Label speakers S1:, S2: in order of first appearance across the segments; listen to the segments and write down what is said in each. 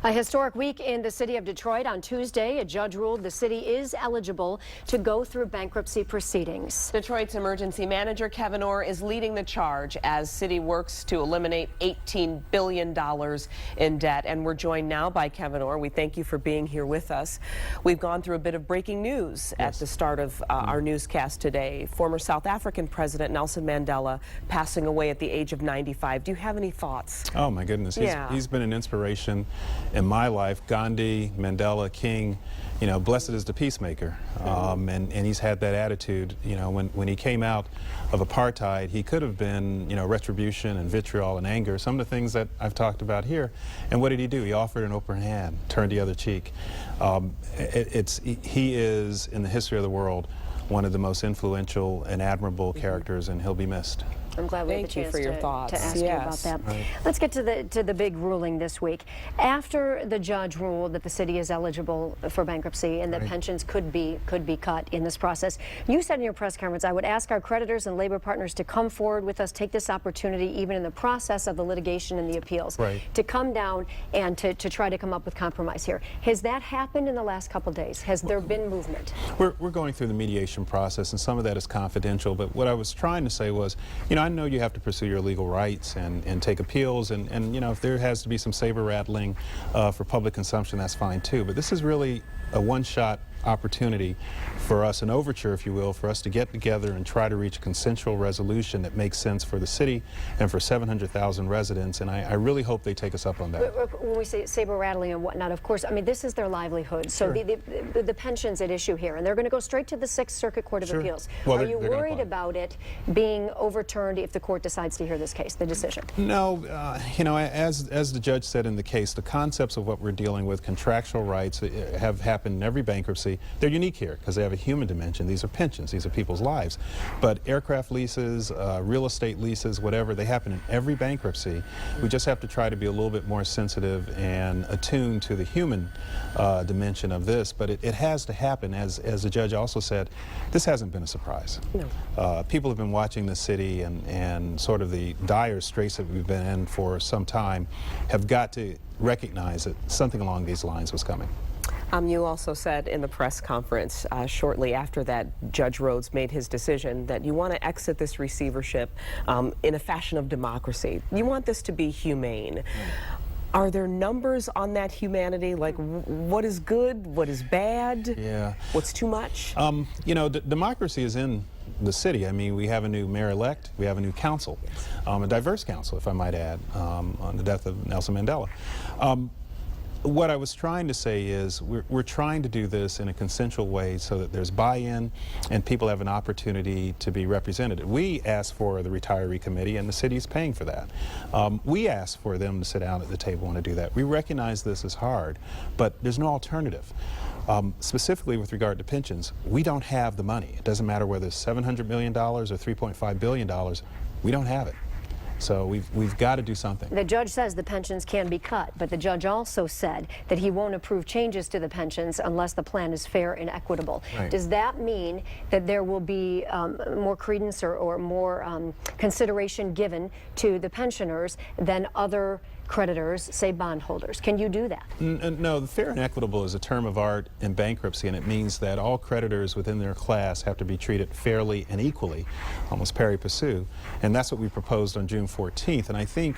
S1: A historic week in the city of Detroit. On Tuesday, a judge ruled the city is eligible to go through bankruptcy proceedings.
S2: Detroit's emergency manager Kevyn Orr is leading the charge as city works to eliminate $18 billion in debt. And we're joined now by Kevyn Orr. We thank you for being here with us. We've gone through a bit of breaking news at the start of our newscast today. Former South African President Nelson Mandela passing away at the age of 95. Do you have any thoughts?
S3: Oh my goodness, he's been an inspiration in my life. Gandhi, Mandela, King, you know, blessed is the peacemaker. And he's had that attitude. You know, when he came out of apartheid, he could have been, you know, retribution and vitriol and anger, some of the things that I've talked about here. And what did he do? He offered an open hand, turned the other cheek. He is, in the history of the world, one of the most influential and admirable characters, and he'll be missed.
S1: I'm glad we had the chance to ask you about that.
S3: Right.
S1: Let's get to the big ruling this week. After the judge ruled that the city is eligible for bankruptcy and that pensions could be cut in this process, you said in your press conference, I would ask our creditors and labor partners to come forward with us, take this opportunity, even in the process of the litigation and the appeals, to come down and to try to come up with compromise here. Has that happened in the last couple days? Has there been movement?
S3: We're going through the mediation process, and some of that is confidential, but what I was trying to say was, you know, I know you have to pursue your legal rights and take appeals, and you know, if there has to be some saber rattling for public consumption, that's fine too. But this is really a one-shot opportunity for us, an overture, if you will, for us to get together and try to reach a consensual resolution that makes sense for the city and for 700,000 residents, and I really hope they take us up on that.
S1: When we say saber rattling and whatnot, of course, I mean, this is their livelihood. So the pensions at issue here, and they're going to go straight to the 6th Circuit Court of Appeals.
S3: Well,
S1: are you worried about it being overturned if the court decides to hear this case, the decision?
S3: No, you know, as the judge said in the case, the concepts of what we're dealing with, contractual rights, have happened in every bankruptcy. They're unique here because they have a human dimension. These are pensions. These are people's lives. But aircraft leases, real estate leases, whatever, they happen in every bankruptcy. We just have to try to be a little bit more sensitive and attuned to the human dimension of this. But it has to happen. As the judge also said, this hasn't been a surprise. No. People have been watching the city, and sort of the dire straits that we've been in for some time have got to recognize that something along these lines was coming.
S2: You also said in the press conference shortly after that Judge Rhodes made his decision that you want to exit this receivership in a fashion of democracy. You want this to be humane. Are there numbers on that humanity, like what is good, what is bad, what's too much?
S3: You know, democracy is in the city. I mean, we have a new mayor-elect, we have a new council, a diverse council, if I might add, on the death of Nelson Mandela. What I was trying to say is we're trying to do this in a consensual way so that there's buy-in and people have an opportunity to be represented. We asked for the retiree committee, and the city is paying for that. We asked for them to sit down at the table and to do that. We recognize this is hard, but there's no alternative. Specifically with regard to pensions, we don't have the money. It doesn't matter whether it's $700 million or $3.5 billion. We don't have it. So we've got to do something.
S1: The judge says the pensions can be cut, but the judge also said that he won't approve changes to the pensions unless the plan is fair and equitable. Does that mean that there will be more credence or more consideration given to the pensioners than other creditors, say bondholders? Can you do that?
S3: No, the fair and equitable is a term of art in bankruptcy, and it means that all creditors within their class have to be treated fairly and equally, almost pari passu, and that's what we proposed on June 14th. And I think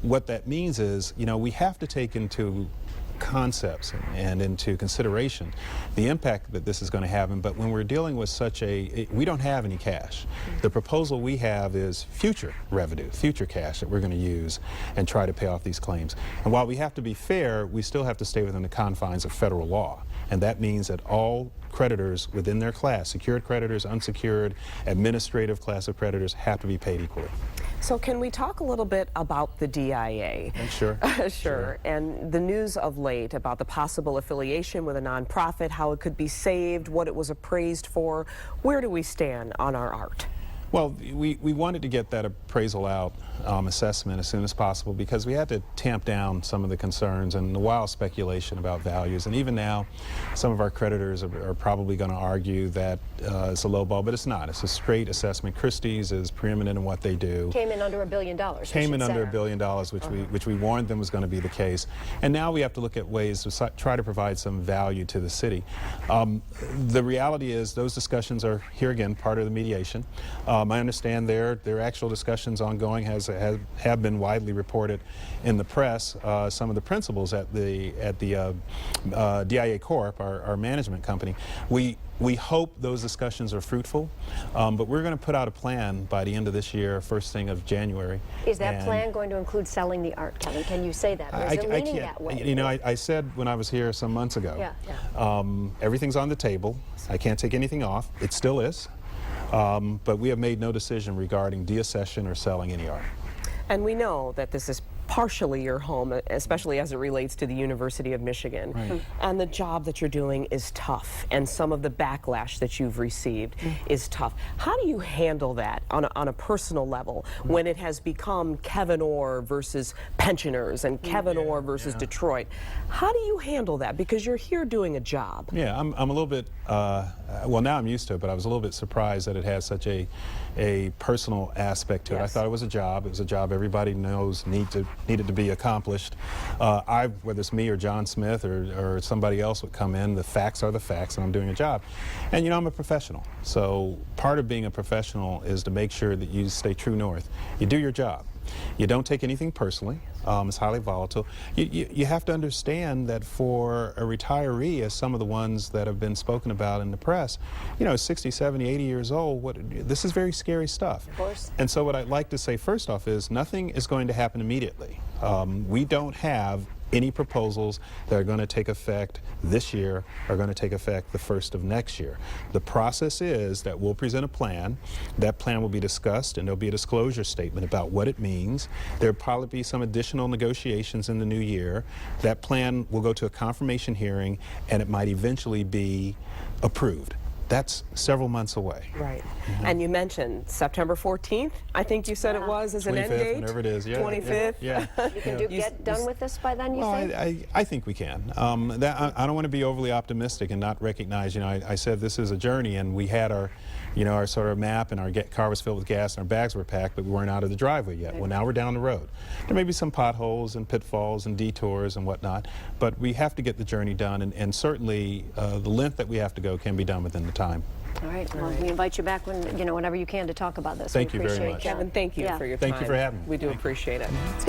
S3: what that means is, you know, we have to take into concepts and into consideration the impact that this is going to have. But when we're dealing with such we don't have any cash. The proposal we have is future revenue, future cash that we're going to use and try to pay off these claims. And while we have to be fair, we still have to stay within the confines of federal law. And that means that all creditors within their class, secured creditors, unsecured, administrative class of creditors, have to be paid equally.
S2: So can we talk a little bit about the DIA?
S3: Sure.
S2: Sure. And the news of late about the possible affiliation with a nonprofit, how it could be saved, what it was appraised for. Where do we stand on our art?
S3: Well, we wanted to get that appraisal out assessment as soon as possible because we had to tamp down some of the concerns and the wild speculation about values. And even now, some of our creditors are probably going to argue that it's a low ball, but it's not. It's a straight assessment. Christie's is preeminent in what they do.
S1: Came in under $1 billion.
S3: Came in under $1 billion, which we warned them was going to be the case. And now we have to look at ways to try to provide some value to the city. The reality is those discussions are, here again, part of the mediation. I understand there are actual discussions ongoing, have been widely reported in the press. Some of the principals at the DIA Corp, our management company, we hope those discussions are fruitful, but we're going to put out a plan by the end of this year, first thing of January.
S1: Is that plan going to include selling the art, Kevin? Can you say that? Or is it leaning that way?
S3: You know, I said when I was here some months ago, everything's on the table. I can't take anything off. It still is. But we have made no decision regarding deaccession or selling any art.
S2: And we know that this is partially your home, especially as it relates to the University of Michigan.
S3: Right.
S2: And the job that you're doing is tough, and some of the backlash that you've received is tough. How do you handle that on a personal level when it has become Kevyn Orr versus pensioners and Kevyn Orr versus Detroit? How do you handle that? Because you're here doing a job.
S3: Yeah, I'm a little bit, well, now I'm used to it, but I was a little bit surprised that it has such a personal aspect to it. I thought it was a job. It was a job everybody knows needed to be accomplished. Whether it's me or John Smith or somebody else would come in, the facts are the facts, and I'm doing a job. And you know, I'm a professional. So part of being a professional is to make sure that you stay true north. You do your job. You don't take anything personally. It's highly volatile. You have to understand that for a retiree, as some of the ones that have been spoken about in the press, you know, 60, 70, 80 years old, this is very scary stuff.
S1: Of course.
S3: And so what I'd like to say first off is nothing is going to happen immediately. We don't have any proposals that are going to take effect this year are going to take effect the first of next year. The process is that we'll present a plan. That plan will be discussed, and there'll be a disclosure statement about what it means. There'll probably be some additional negotiations in the new year. That plan will go to a confirmation hearing, and it might eventually be approved. That's several months away.
S2: Right. And you mentioned September 14th, I think you said it was, as an end
S3: 25th,
S2: date?
S3: whenever it is, yeah.
S2: 25th?
S3: Yeah.
S1: You can get done with this by then, you think?
S3: I think we can. I don't want to be overly optimistic and not recognize, you know, I said this is a journey, and we had our, you know, our sort of map, and our car was filled with gas and our bags were packed, but we weren't out of the driveway yet. Well, now we're down the road. There may be some potholes and pitfalls and detours and whatnot, but we have to get the journey done, and certainly the length that we have to go can be done within the time.
S1: All right. Well, we invite you back whenever you can to talk about this.
S3: Thank you very much.
S2: Kevin, thank you for your time.
S3: Thank you for having me.
S2: We do appreciate it.
S1: Let's get